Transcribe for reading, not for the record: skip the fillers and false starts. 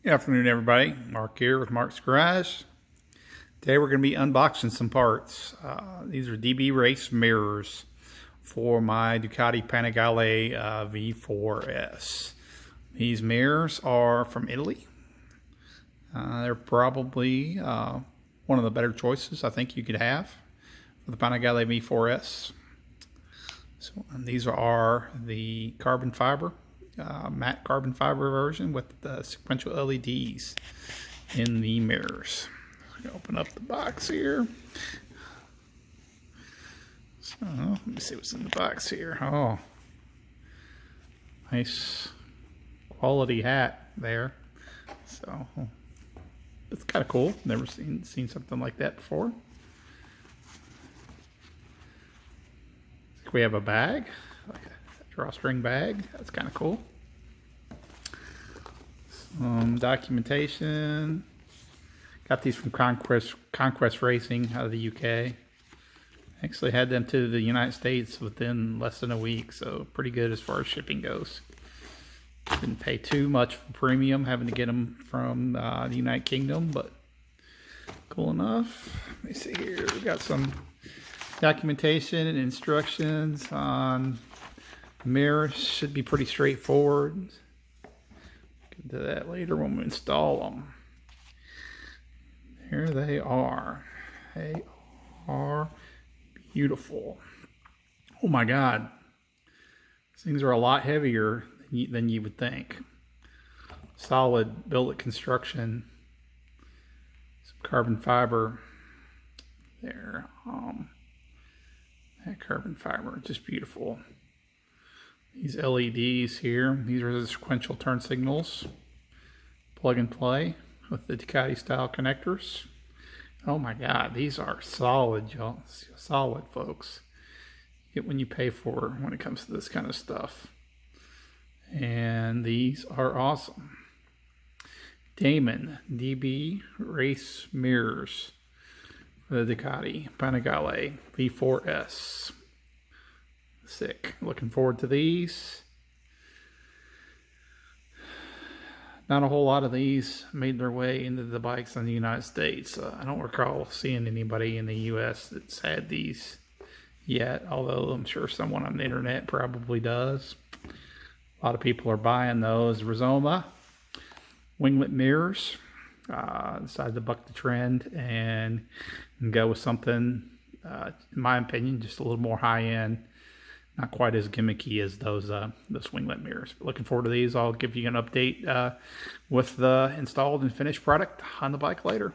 Good afternoon, everybody. Mark here with Mark's Garage. Today we're going to be unboxing some parts. These are DB race mirrors for my Ducati Panigale V4S. These mirrors are from Italy. They're probably one of the better choices I think you could have for the Panigale V4S. So these are the carbon fiber. Matte carbon fiber version with the sequential LEDs in the mirrors. Open up the box here. So let me see what's in the box here. Oh, nice quality hat there. So it's kind of cool. Never seen something like that before. We have a bag, like a drawstring bag. That's kind of cool. Some documentation. Got these from Conquest Racing out of the UK. Actually had them to the United States within less than a week, so pretty good as far as shipping goes. Didn't pay too much for premium having to get them from the United Kingdom, but cool enough. Let me see here. We got some documentation and instructions on the mirrors. Should be pretty straightforward. Get to that later when we install them. Here they are. They are beautiful. Oh my God. These things are a lot heavier than you would think. Solid billet construction. Some carbon fiber there. That carbon fiber, just beautiful. These LEDs here, these are the sequential turn signals. Plug and play with the Ducati style connectors. Oh my God, these are solid, y'all. Solid, folks. Get what you pay for when it comes to this kind of stuff. And these are awesome. Daemon DB race mirrors. The Ducati Panigale V4S. Sick. Looking forward to these. Not a whole lot of these made their way into the bikes in the United States. I don't recall seeing anybody in the US that's had these yet, although I'm sure someone on the internet probably does. A lot of people are buying those. Rizoma winglet mirrors. Decided to buck the trend and go with something, in my opinion, just a little more high-end, not quite as gimmicky as those winglet mirrors. But looking forward to these. I'll give you an update with the installed and finished product on the bike later.